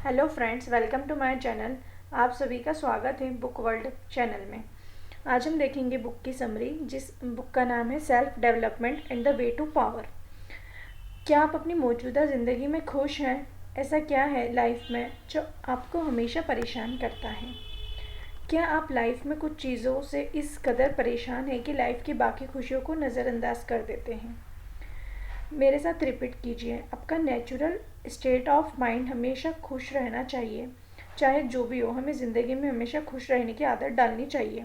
Hello friends, welcome to my channel. आप सभी का स्वागत है बुक वर्ल्ड चैनल में। आज हम देखेंगे बुक की समरी, जिस बुक का नाम है self development and the way to power. क्या आप अपनी मौजूदा ज़िंदगी में खुश हैं? ऐसा क्या है लाइफ में जो आपको हमेशा परेशान करता है? क्या आप लाइफ में कुछ चीज़ों से इस कदर परेशान हैं कि लाइफ की बाकी खुशियों को नज़रअंदाज कर देते हैं? मेरे साथ रिपीट कीजिए। आपका नेचुरल स्टेट ऑफ माइंड हमेशा खुश रहना चाहिए। चाहे जो भी हो, हमें ज़िंदगी में हमेशा खुश रहने की आदत डालनी चाहिए।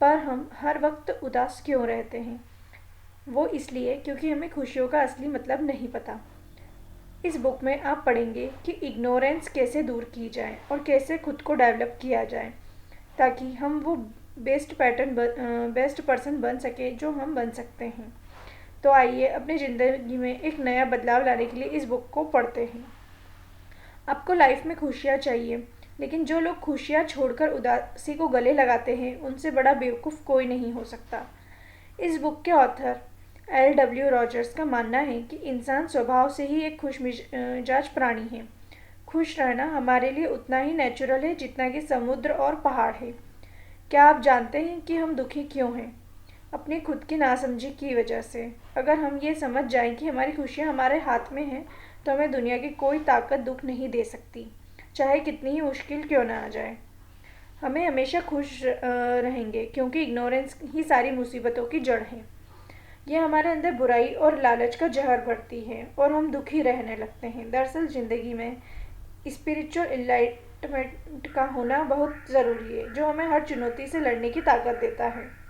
पर हम हर वक्त उदास क्यों रहते हैं? वो इसलिए क्योंकि हमें खुशियों का असली मतलब नहीं पता। इस बुक में आप पढ़ेंगे कि इग्नोरेंस कैसे दूर की जाए और कैसे खुद को डेवलप किया जाए, ताकि हम वो बेस्ट पर्सन बन सके जो हम बन सकते हैं। तो आइए अपनी ज़िंदगी में एक नया बदलाव लाने के लिए इस बुक को पढ़ते हैं। आपको लाइफ में खुशियाँ चाहिए, लेकिन जो लोग खुशियाँ छोड़कर उदासी को गले लगाते हैं, उनसे बड़ा बेवकूफ़ कोई नहीं हो सकता। इस बुक के ऑथर L.W. रॉजर्स का मानना है कि इंसान स्वभाव से ही एक खुश मिजाज प्राणी है। खुश रहना हमारे लिए उतना ही नेचुरल है जितना कि समुद्र और पहाड़ है। क्या आप जानते हैं कि हम दुखी क्यों हैं? अपनी खुद की नासमझी की वजह से। अगर हम ये समझ जाएं कि हमारी खुशियाँ हमारे हाथ में हैं, तो हमें दुनिया की कोई ताकत दुख नहीं दे सकती, चाहे कितनी ही मुश्किल क्यों ना आ जाए। हमें हमेशा खुश रहेंगे, क्योंकि इग्नोरेंस ही सारी मुसीबतों की जड़ है। यह हमारे अंदर बुराई और लालच का जहर भरती है और हम दुखी रहने लगते हैं। दरअसल ज़िंदगी में स्पिरिचुअल इनलाइटमेंट का होना बहुत ज़रूरी है, जो हमें हर चुनौती से लड़ने की ताकत देता है।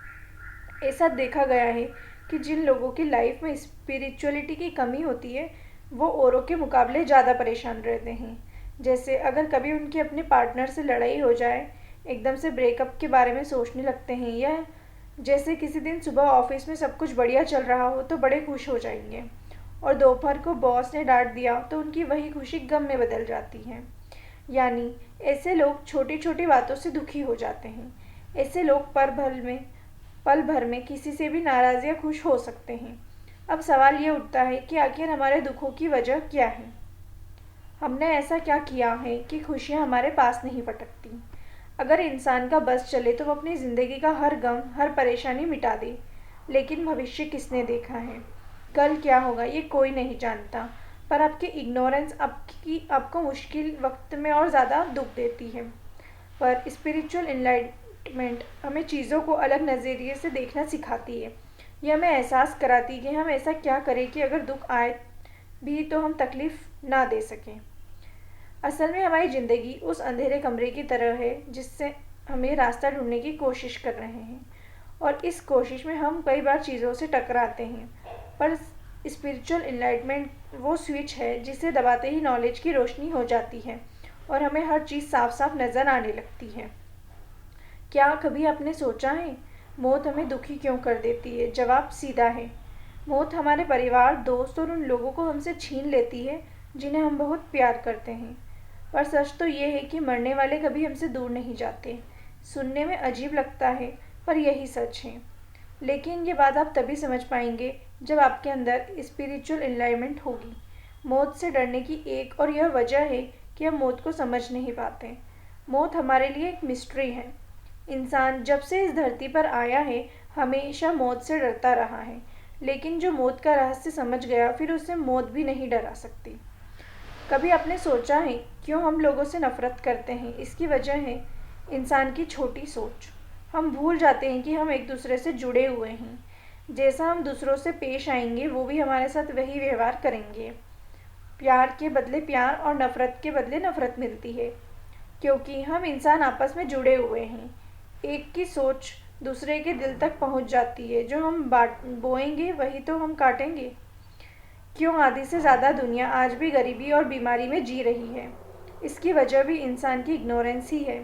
ऐसा देखा गया है कि जिन लोगों की लाइफ में स्पिरिचुअलिटी की कमी होती है, वो औरों के मुकाबले ज़्यादा परेशान रहते हैं। जैसे अगर कभी उनकी अपने पार्टनर से लड़ाई हो जाए, एकदम से ब्रेकअप के बारे में सोचने लगते हैं, या जैसे किसी दिन सुबह ऑफिस में सब कुछ बढ़िया चल रहा हो तो बड़े खुश हो जाएंगे, और दोपहर को बॉस ने डांट दिया तो उनकी वही खुशी गम में बदल जाती है। यानी ऐसे लोग छोटी छोटी बातों से दुखी हो जाते हैं। ऐसे लोग पल भर में किसी से भी नाराज़ या खुश हो सकते हैं। अब सवाल ये उठता है कि आखिर हमारे दुखों की वजह क्या है? हमने ऐसा क्या किया है कि खुशियाँ हमारे पास नहीं पटकती? अगर इंसान का बस चले तो वो अपनी ज़िंदगी का हर गम, हर परेशानी मिटा दे। लेकिन भविष्य किसने देखा है? कल क्या होगा ये कोई नहीं जानता। पर आपकी इग्नोरेंस आपको मुश्किल वक्त में और ज़्यादा दुख देती है। पर स्पिरिचुअल इनलाइटमेंट हमें चीज़ों को अलग नज़रिए से देखना सिखाती है। यह हमें एहसास कराती है कि हम ऐसा क्या करें कि अगर दुख आए भी तो हम तकलीफ़ ना दे सकें। असल में हमारी ज़िंदगी उस अंधेरे कमरे की तरह है जिससे हमें रास्ता ढूंढने की कोशिश कर रहे हैं, और इस कोशिश में हम कई बार चीज़ों से टकराते हैं। पर स्पिरिचुअल इनलाइटमेंट वो स्विच है जिसे दबाते ही नॉलेज की रोशनी हो जाती है और हमें हर चीज़ साफ साफ नज़र आने लगती है। क्या कभी आपने सोचा है, मौत हमें दुखी क्यों कर देती है? जवाब सीधा है। मौत हमारे परिवार, दोस्त और उन लोगों को हमसे छीन लेती है जिन्हें हम बहुत प्यार करते हैं। पर सच तो ये है कि मरने वाले कभी हमसे दूर नहीं जाते। सुनने में अजीब लगता है, पर यही सच है। लेकिन ये बात आप तभी समझ पाएंगे जब आपके अंदर स्पिरिचुअल एनलाइटमेंट होगी। मौत से डरने की एक और यह वजह है कि हम मौत को समझ नहीं पाते। मौत हमारे लिए एक मिस्ट्री है। इंसान जब से इस धरती पर आया है, हमेशा मौत से डरता रहा है। लेकिन जो मौत का रहस्य समझ गया, फिर उसे मौत भी नहीं डरा सकती। कभी आपने सोचा है क्यों हम लोगों से नफरत करते हैं? इसकी वजह है इंसान की छोटी सोच। हम भूल जाते हैं कि हम एक दूसरे से जुड़े हुए हैं। जैसा हम दूसरों से पेश आएंगे, वो भी हमारे साथ वही व्यवहार करेंगे। प्यार के बदले प्यार और नफ़रत के बदले नफ़रत मिलती है, क्योंकि हम इंसान आपस में जुड़े हुए हैं। एक की सोच दूसरे के दिल तक पहुंच जाती है। जो हम बोएंगे वही तो हम काटेंगे। क्यों आधी से ज़्यादा दुनिया आज भी गरीबी और बीमारी में जी रही है? इसकी वजह भी इंसान की इग्नोरेंस ही है।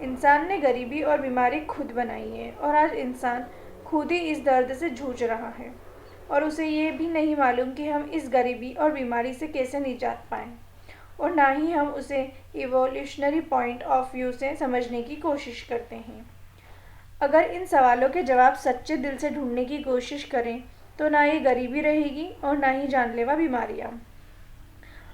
इंसान ने गरीबी और बीमारी खुद बनाई है, और आज इंसान खुद ही इस दर्द से जूझ रहा है, और उसे ये भी नहीं मालूम कि हम इस गरीबी और बीमारी से कैसे निजात पाएं, और ना ही हम उसे इवोल्यूशनरी पॉइंट ऑफ व्यू से समझने की कोशिश करते हैं। अगर इन सवालों के जवाब सच्चे दिल से ढूंढने की कोशिश करें, तो ना ही गरीबी रहेगी और ना ही जानलेवा बीमारियाँ।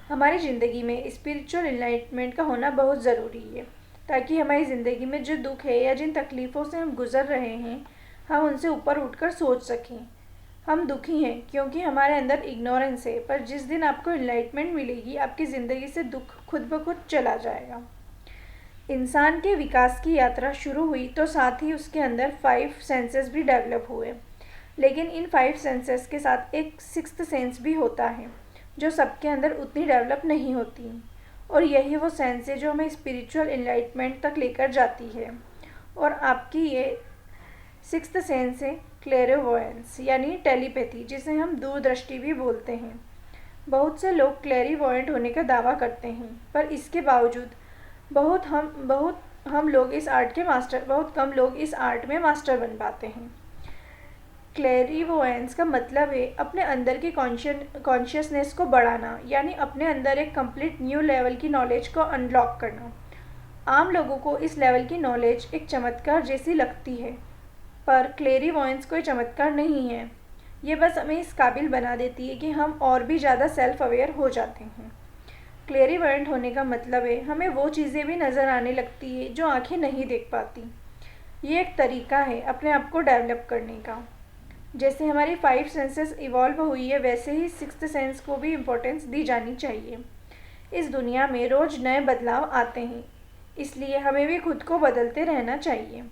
हमारी ज़िंदगी में स्पिरिचुअल एनलाइटमेंट का होना बहुत ज़रूरी है, ताकि हमारी ज़िंदगी में जो दुख है या जिन तकलीफ़ों से हम गुज़र रहे हैं, हम उनसे ऊपर उठकर सोच सकें। हम दुखी हैं क्योंकि हमारे अंदर इग्नोरेंस है, पर जिस दिन आपको एनलाइटमेंट मिलेगी, आपकी ज़िंदगी से दुख खुद ब खुद चला जाएगा। इंसान के विकास की यात्रा शुरू हुई तो साथ ही उसके अंदर 5 सेंसेस भी डेवलप हुए, लेकिन इन 5 सेंसेस के साथ एक सिक्स्थ सेंस भी होता है जो सबके अंदर उतनी डेवलप नहीं होती, और यही वो सेंस है जो हमें स्पिरिचुअल एनलाइटमेंट तक लेकर जाती है। और आपकी ये सिक्स्थ सेंस है क्लेरिवोयंस यानी टेलीपैथी, जिसे हम दूरदृष्टि भी बोलते हैं। बहुत से लोग क्लेरिवोयंट होने का दावा करते हैं, पर इसके बावजूद बहुत कम लोग इस आर्ट में मास्टर बन पाते हैं। क्लेरिवोयंस का मतलब है अपने अंदर की कॉन्शियसनेस को बढ़ाना, यानी अपने अंदर एक कंप्लीट न्यू लेवल की नॉलेज को अनलॉक करना। आम लोगों को इस लेवल की नॉलेज एक चमत्कार जैसी लगती है, पर क्लेरिवोयंस कोई चमत्कार नहीं है। ये बस हमें इस काबिल बना देती है कि हम और भी ज़्यादा सेल्फ अवेयर हो जाते हैं। क्लेरिवोयंट होने का मतलब है हमें वो चीज़ें भी नज़र आने लगती है जो आंखें नहीं देख पाती। ये एक तरीका है अपने आप को डेवलप करने का। जैसे हमारी 5 सेंसेस इवॉल्व हुई है, वैसे ही सिक्स्थ सेंस को भी इम्पोर्टेंस दी जानी चाहिए। इस दुनिया में रोज़ नए बदलाव आते हैं, इसलिए हमें भी खुद को बदलते रहना चाहिए।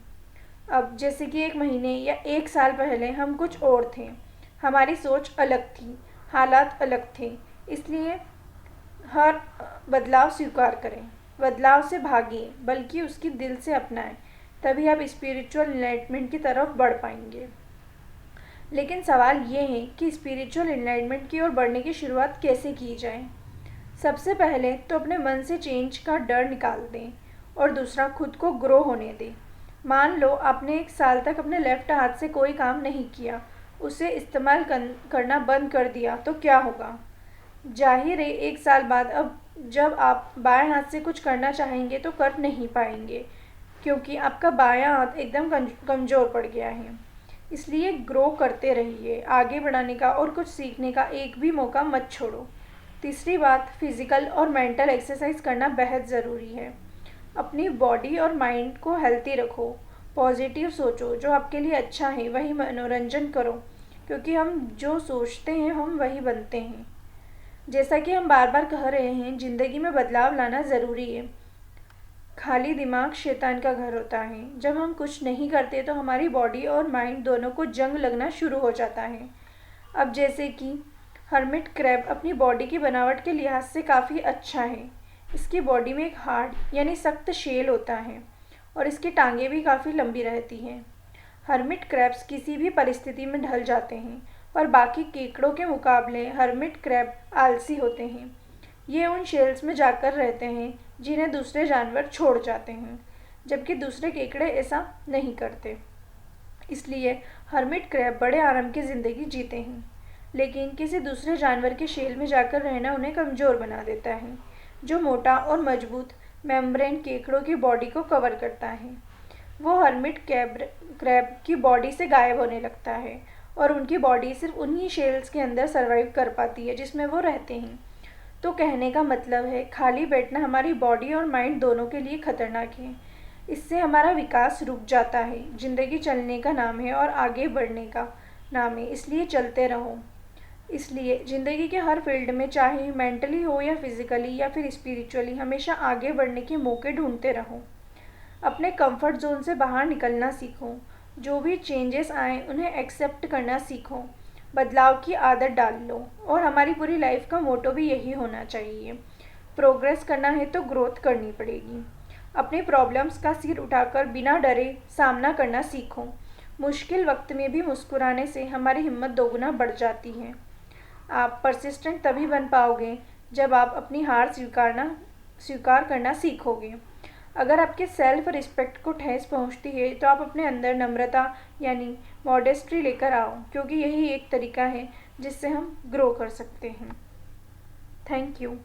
अब जैसे कि 1 महीने या 1 साल पहले हम कुछ और थे, हमारी सोच अलग थी, हालात अलग थे, इसलिए हर बदलाव स्वीकार करें, बदलाव से भागिए, बल्कि उसकी दिल से अपनाएं, तभी आप स्पिरिचुअल एनलाइटमेंट की तरफ बढ़ पाएंगे। लेकिन सवाल ये है कि स्पिरिचुअल एनलाइटमेंट की ओर बढ़ने की शुरुआत कैसे की जाए। सबसे पहले तो अपने मन से चेंज का डर निकाल दें, और दूसरा खुद को ग्रो होने दें। मान लो आपने 1 साल तक अपने लेफ्ट हाथ से कोई काम नहीं किया, उसे इस्तेमाल करना बंद कर दिया, तो क्या होगा? जाहिर है 1 साल बाद अब जब आप बाएं हाथ से कुछ करना चाहेंगे तो कर नहीं पाएंगे, क्योंकि आपका बायां हाथ एकदम कमज़ोर पड़ गया है। इसलिए ग्रो करते रहिए, आगे बढ़ाने का और कुछ सीखने का एक भी मौका मत छोड़ो। तीसरी बात, फिज़िकल और मेंटल एक्सरसाइज करना बेहद ज़रूरी है। अपनी बॉडी और माइंड को हेल्थी रखो, पॉजिटिव सोचो, जो आपके लिए अच्छा है वही मनोरंजन करो, क्योंकि हम जो सोचते हैं हम वही बनते हैं। जैसा कि हम बार बार कह रहे हैं, ज़िंदगी में बदलाव लाना ज़रूरी है। खाली दिमाग शैतान का घर होता है। जब हम कुछ नहीं करते तो हमारी बॉडी और माइंड दोनों को जंग लगना शुरू हो जाता है। अब जैसे कि हर्मिट क्रैब अपनी बॉडी की बनावट के लिहाज से काफ़ी अच्छा है। इसकी बॉडी में एक हार्ड यानी सख्त शेल होता है, और इसकी टांगें भी काफ़ी लंबी रहती हैं। हर्मिट क्रैब्स किसी भी परिस्थिति में ढल जाते हैं, पर बाकी केकड़ों के मुकाबले हर्मिट क्रैब आलसी होते हैं। ये उन शेल्स में जाकर रहते हैं जिन्हें दूसरे जानवर छोड़ जाते हैं, जबकि दूसरे केकड़े ऐसा नहीं करते। इसलिए हर्मिट क्रैब बड़े आराम की ज़िंदगी जीते हैं, लेकिन किसी दूसरे जानवर के शेल में जाकर रहना उन्हें कमज़ोर बना देता है, जो मोटा और मजबूत मेम्ब्रेन केकड़ों की बॉडी को कवर करता है। वो हर्मिट क्रैब की बॉडी से गायब होने लगता है, और उनकी बॉडी सिर्फ उन्हीं शेल्स के अंदर सर्वाइव कर पाती है जिसमें वो रहते हैं। तो कहने का मतलब है, खाली बैठना हमारी बॉडी और माइंड दोनों के लिए खतरनाक है। इससे हमारा विकास रुक जाता है। ज़िंदगी चलने का नाम है और आगे बढ़ने का नाम है, इसलिए चलते रहो। इसलिए ज़िंदगी के हर फील्ड में, चाहे मेंटली हो या फिज़िकली या फिर स्पिरिचुअली, हमेशा आगे बढ़ने के मौके ढूंढते रहो। अपने कंफर्ट जोन से बाहर निकलना सीखो। जो भी चेंजेस आए उन्हें एक्सेप्ट करना सीखो। बदलाव की आदत डाल लो, और हमारी पूरी लाइफ का मोटो भी यही होना चाहिए। प्रोग्रेस करना है तो ग्रोथ करनी पड़ेगी। अपनी प्रॉब्लम्स का सिर उठाकर बिना डरे सामना करना सीखो। मुश्किल वक्त में भी मुस्कुराने से हमारी हिम्मत दोगुना बढ़ जाती है। आप परसिस्टेंट तभी बन पाओगे जब आप अपनी हार स्वीकार करना सीखोगे। अगर आपके सेल्फ रिस्पेक्ट को ठेस पहुंचती है तो आप अपने अंदर नम्रता यानी मॉडेस्टी लेकर आओ, क्योंकि यही एक तरीका है जिससे हम ग्रो कर सकते हैं। Thank you.